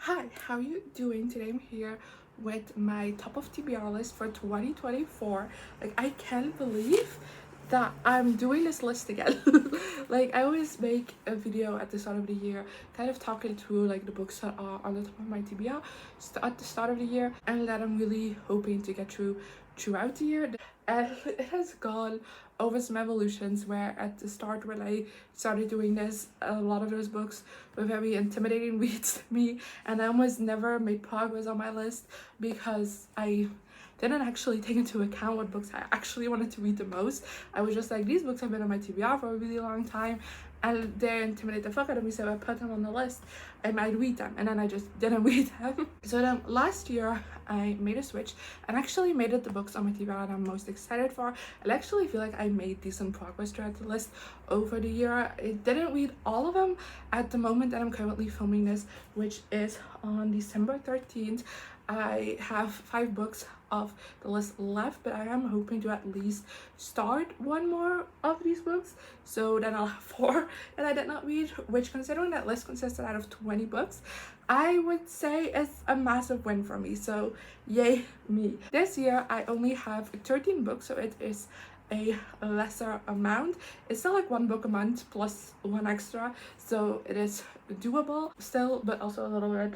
Hi, how you doing? Today I'm here with my top of TBR list for 2024. Like, I can't believe that I'm doing this list again. Like, I always make a video at the start of the year kind of talking through like the books that are on the top of my TBR at the start of the year and that I'm really hoping to get through throughout the year. And it has gone over some evolutions where at the start when I started doing this, a lot of those books were very intimidating reads to me, and I almost never made progress on my list because I didn't actually take into account what books I actually wanted to read the most. I was just like, these books have been on my TBR for a really long time and they intimidate the fuck out of me, so I put them on the list. I might read them, and then I just didn't read them. So then last year I made a switch and actually made it the books on my TBR that I'm most excited for. I actually feel like I made decent progress throughout the list over the year. I didn't read all of them at the moment that I'm currently filming this, which is on December 13th. I have 5 books of the list left, but I am hoping to at least start one more of these books, so then I'll have 4 that I did not read, which, considering that list consisted out of 20 books, I would say is a massive win for me, so yay me. This year I only have 13 books, so it is a lesser amount. It's still like 1 book a month plus 1 extra, so it is doable still, but also a little bit,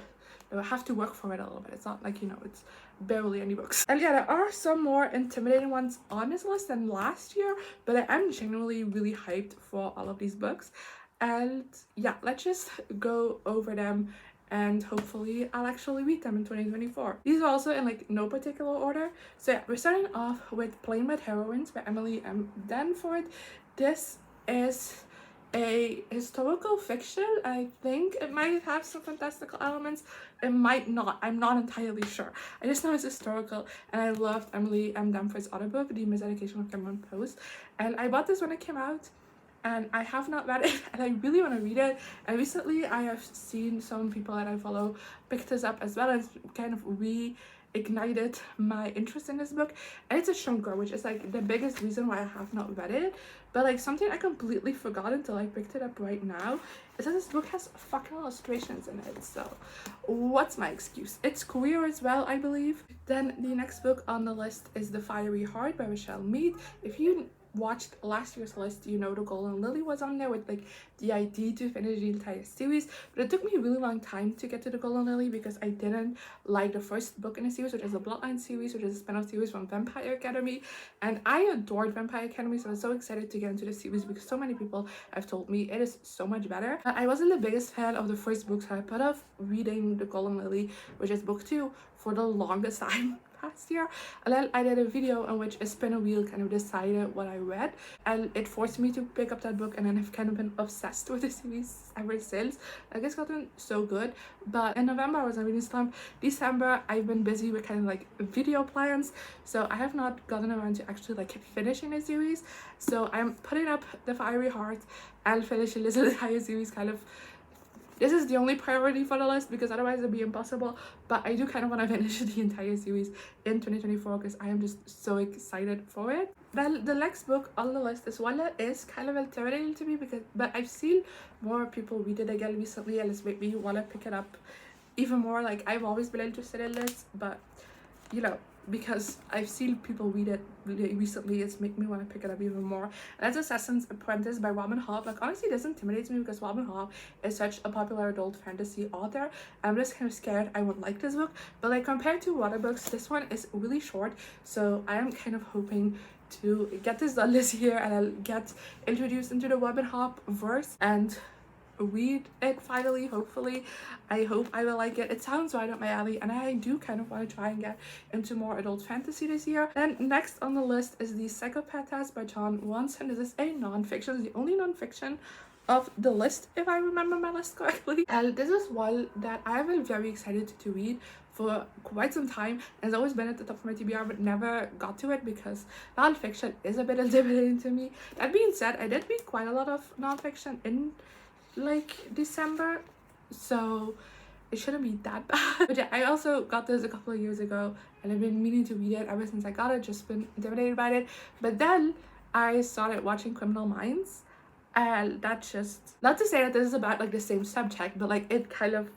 I have to work for it a little bit. It's not like, you know, it's barely any books. And yeah, there are some more intimidating ones on this list than last year, but I am genuinely really hyped for all of these books. And yeah, let's just go over them and hopefully I'll actually read them in 2024. These are also in like no particular order. So yeah, we're starting off with Plain with Heroines by Emily M. Danforth. This is a historical fiction. I think it might have some fantastical elements, it might not, I'm not entirely sure. I just know it's historical, and I loved Emily M. Danforth's other book, The Miseducation of Cameron Post, and I bought this when it came out and I have not read it and I really want to read it. And recently I have seen some people that I follow pick this up as well, and kind of reignited my interest in this book. And it's a shunker, which is like the biggest reason why I have not read it, but like something I completely forgot until I picked it up right now is that this book has fucking illustrations in it, so what's my excuse? It's queer as well, I believe. Then the next book on the list is The Fiery Heart by Richelle Mead. If you watched last year's list, you know the Golden Lily was on there with like the idea to finish the entire series, but it took me a really long time to get to the Golden Lily because I didn't like the first book in the series, which is the Bloodline series, which is a spin-off series from Vampire Academy, and I adored Vampire Academy, so I was so excited to get into the series because so many people have told me it is so much better. But I wasn't the biggest fan of the first book, so I put off reading the Golden Lily, which is book 2, for the longest time past year. And then I did a video in which a spin a wheel kind of decided what I read, and it forced me to pick up that book, and then I've kind of been obsessed with the series ever since. Like, it's gotten so good. But in November I was on reading slump. December I've been busy with kind of like video plans, so I have not gotten around to actually like finishing the series. So I'm putting up The Fiery Heart and finishing this entire series. Kind of, this is the only priority for the list because otherwise it'd be impossible, but I do kind of want to finish the entire series in 2024 because I am just so excited for it. Then the next book on the list is one that is kind of intimidating to me but I've seen more people read it again recently, and it's made me want to pick it up even more. Like, I've always been interested in this, but you know, because I've seen people read it really recently, it's made me want to pick it up even more. And that's Assassin's Apprentice by Hobb. Like, honestly, this intimidates me because Hobb is such a popular adult fantasy author. I'm just kind of scared I won't like this book, but like compared to other books, this one is really short, so I am kind of hoping to get this done this year and I'll get introduced into the Hobb verse and read it finally. Hopefully, I hope I will like it. It sounds right up my alley, and I do kind of want to try and get into more adult fantasy this year. Then next on the list is the Psychopath by Ronson. This is a non-fiction. It's the only non-fiction of the list, if I remember my list correctly, and this is one that I have been very excited to read for quite some time, and it's always been at the top of my TBR but never got to it because non-fiction is a bit intimidating to me. That being said, I did read quite a lot of non-fiction in like December, so it shouldn't be that bad. But yeah, I also got this a couple of years ago and I've been meaning to read it ever since I got it, just been intimidated by it. But then I started watching Criminal Minds, and that's just, not to say that this is about like the same subject, but like it kind of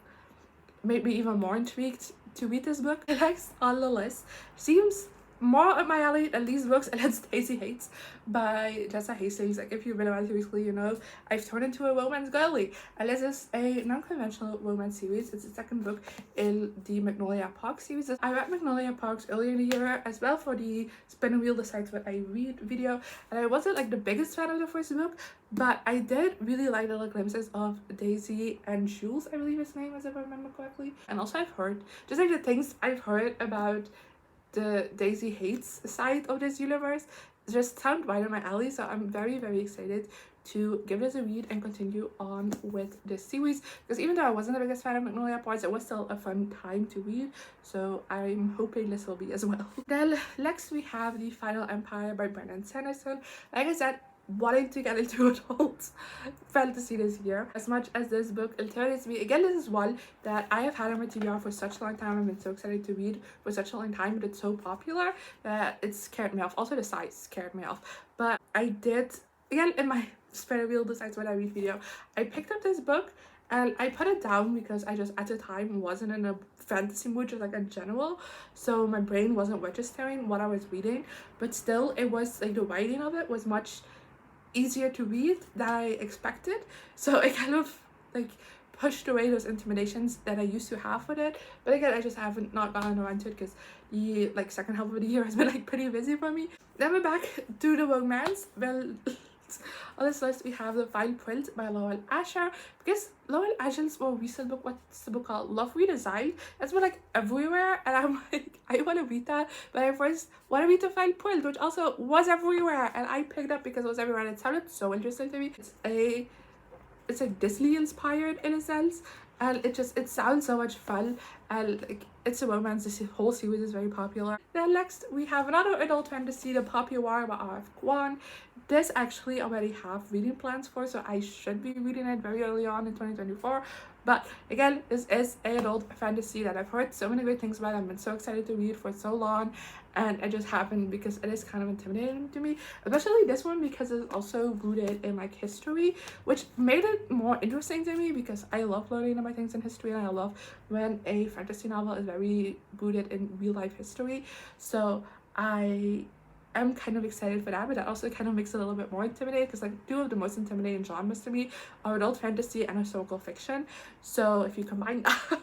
made me even more intrigued to read this book. The next on the list seems more up my alley than these books, and it's Daisy Haites by Jessa Hastings. Like, if you've been around recently, you know I've turned into a romance girly, and this is a non-conventional romance series. It's the second book in the Magnolia Park series. I read Magnolia Parks earlier in the year as well for the Spin Wheel Decides What I Read video, and I wasn't like the biggest fan of the first book, but I did really like the glimpses of Daisy and Jules, I believe his name is, if I remember correctly. And also I've heard, just like the things I've heard about the Daisy Haites side of this universe just sound right in my alley, so I'm very, very excited to give this a read and continue on with this series, because even though I wasn't the biggest fan of Magnolia Parks, it was still a fun time to read, so I'm hoping this will be as well. Then next we have The Final Empire by Sanderson. Like I said, wanting to get into adult fantasy this year. As much as this book intimidates me, again, this is one that I have had on my TBR for such a long time. I've been so excited to read for such a long time, but it's so popular that it scared me off. Also the size scared me off, but I did, again, in my Spinner Wheel Decides What I Read video, I picked up this book and I put it down because I just at the time wasn't in a fantasy mood, just like in general, so my brain wasn't registering what I was reading. But still, it was like the writing of it was much easier to read than I expected, so it kind of like pushed away those intimidations that I used to have with it. But again, I just haven't not gotten around to it because the like second half of the year has been like pretty busy for me. Then we're back to the romance. Well, on this list we have The Fine Print by Lowell Asher, because Lowell Asher's more recent book, what's the book called, Love Redesigned, it's been like everywhere, and I'm like, I want to read that, but I first want to read The Fine Print, which also was everywhere, and I picked up because it was everywhere and it sounded so interesting to me. It's like Disney inspired in a sense, and it sounds so much fun, and like it's a romance. This whole series is very popular. Then next we have another adult fantasy, The Popular by R.F. Kuang. This actually already have reading plans for, so I should be reading it very early on in 2024. But again, this is an adult fantasy that I've heard so many great things about. I've been so excited to read for so long, and it just happened because it is kind of intimidating to me, especially this one because it's also rooted in like history, which made it more interesting to me because I love learning about things in history, and I love when a fantasy novel is very rooted in real life history. So I'm kind of excited for that, but that also kind of makes it a little bit more intimidating because like two of the most intimidating genres to me are adult fantasy and historical fiction. So if you combine that,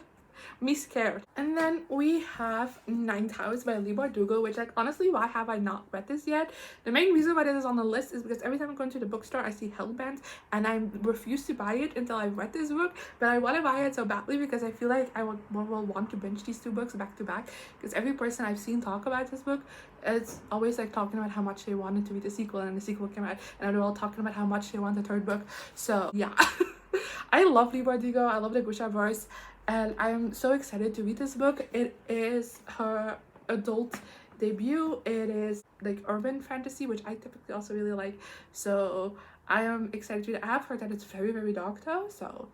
me scared. And then we have Ninth House by Leigh Bardugo, which like honestly, why have I not read this yet? The main reason why this is on the list is because every time I go into the bookstore I see Hellbent and I refuse to buy it until I've read this book, but I want to buy it so badly because I feel like I will want to binge these two books back to back, because every person I've seen talk about this book is always like talking about how much they wanted to read the sequel, and the sequel came out and they're all talking about how much they want the third book. So yeah. I love Leigh Bardugo, I love the Grisha verse, and I'm so excited to read this book. It is her adult debut. It is like urban fantasy, which I typically also really like, so I am excited to read it. I have heard that it's very, very dark though, so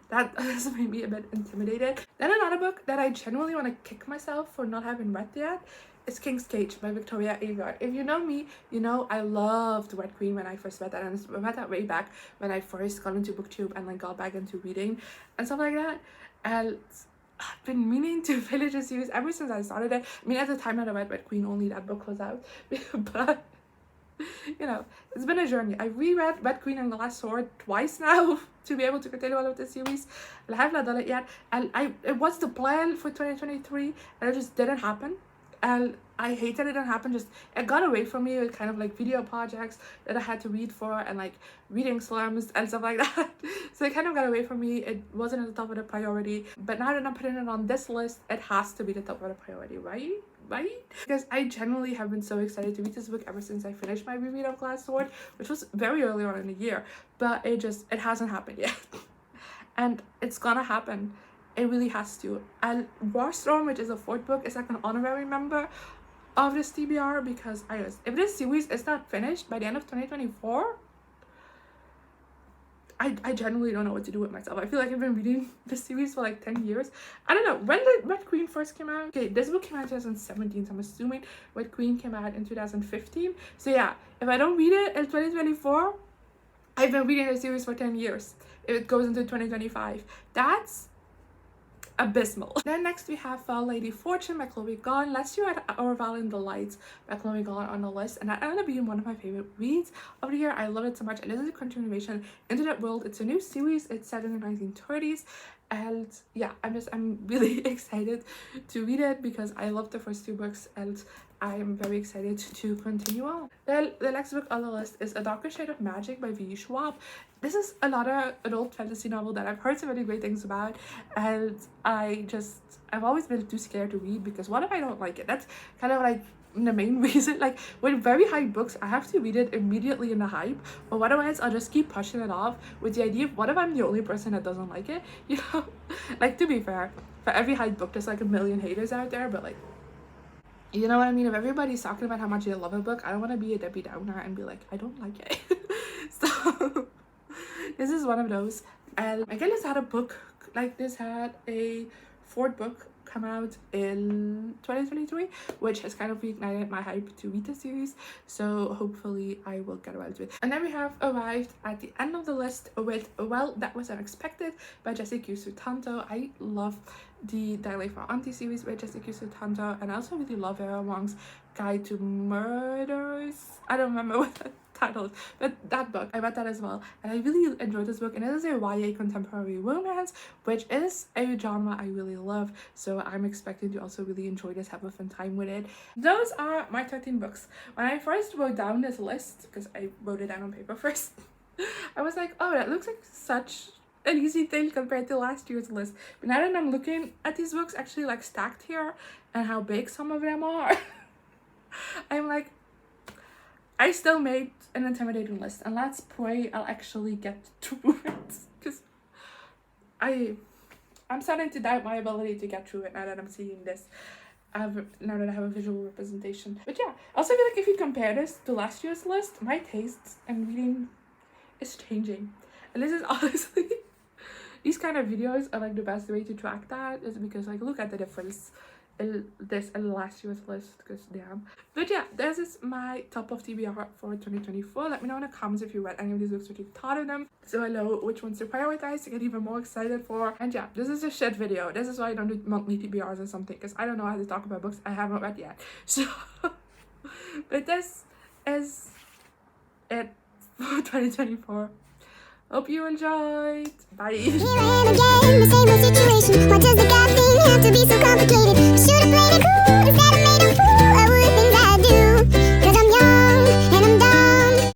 that has made me a bit intimidated. Then another book that I genuinely want to kick myself for not having read yet is King's Cage by Victoria Aveyard. If you know me, you know I loved Red Queen when I first read that, and I read that way back when I first got into booktube and like got back into reading and stuff like that. And I've been meaning to finish a series ever since I started it. I mean, at the time that I read Red Queen, only that book was out, but you know, it's been a journey. I reread Red Queen and the Last Sword twice now to be able to continue on with the series, and I have not done it yet. And it was the plan for 2023, and it just didn't happen. And I hate that it didn't happen. Just it got away from me with kind of like video projects that I had to read for, and like reading slums and stuff like that. So it kind of got away from me. It wasn't at the top of the priority, but now that I'm putting it on this list, it has to be the top of the priority, right? Because I genuinely have been so excited to read this book ever since I finished my reread of Glass Sword, which was very early on in the year, but it hasn't happened yet. And it's gonna happen. It really has to. And Warstorm, which is a fourth book, is like an honorary member of this TBR, because if this series is not finished by the end of 2024, I genuinely don't know what to do with myself. I feel like I've been reading this series for like 10 years. I don't know. When did Red Queen first came out? Okay, this book came out in 2017, so I'm assuming Red Queen came out in 2015. So yeah, if I don't read it in 2024, I've been reading the series for 10 years. If it goes into 2025, that's abysmal. Then next we have Lady Fortune by Chloe Gong. Last year I had Orval in the Lights by Chloe Gong on the list, and that ended up being one of my favorite reads of the year. I love it so much, and this is a continuation into that world. It's a new series. It's set in the 1930s, and yeah, I'm really excited to read it because I love the first two books, and I am very excited to continue on. Then the next book on the list is A Darker Shade of Magic by V. Schwab. This is another adult fantasy novel that I've heard so many great things about, and I've always been too scared to read because what if I don't like it? That's kind of like the main reason. Like with very hype books, I have to read it immediately in the hype, or otherwise I'll just keep pushing it off with the idea of what if I'm the only person that doesn't like it, you know? Like, to be fair, for every hype book there's like a million haters out there, but like, you know what I mean? If everybody's talking about how much they love a book, I don't want to be a Debbie Downer and be like, I don't like it. So this is one of those. And again, this had a fourth book come out in 2023, which has kind of reignited my hype to read the series, so hopefully I will get around to it. And then we have arrived at the end of the list with Well, That Was Unexpected by Jessa Sutanto. I love the Dialect for Auntie series by Jessa Sutanto, and I also really love Vera Wong's Guide to Murders. I don't remember what the title is, but that book, I read that as well, and I really enjoyed this book. And it is a YA contemporary romance, which is a genre I really love, so I'm expecting to also really enjoy this, have a fun time with it. Those are my 13 books. When I first wrote down this list, because I wrote it down on paper first, I was like, oh, that looks like such an easy thing compared to last year's list. But now that I'm looking at these books actually like stacked here and how big some of them are, I'm like, I still made an intimidating list, and let's pray I'll actually get through it, because I'm starting to doubt my ability to get through it now that I'm seeing this, now that I have a visual representation. But yeah, I also feel like if you compare this to last year's list, my tastes and reading is changing, and this is honestly, these kind of videos are like the best way to track that, is because like, look at the difference in this and last year's list, because damn. But yeah, this is my top of TBR for 2024. Let me know in the comments if you read any of these books, what you thought of them, so I know which ones to prioritize to get even more excited for. And yeah, this is a shit video. This is why I don't do monthly TBRs or something, because I don't know how to talk about books I haven't read yet. So but this is it for 2024. Hope you enjoyed. Bye. Here I am again, the same old situation. Why does the God thing have to be so complicated? Should've played it cool.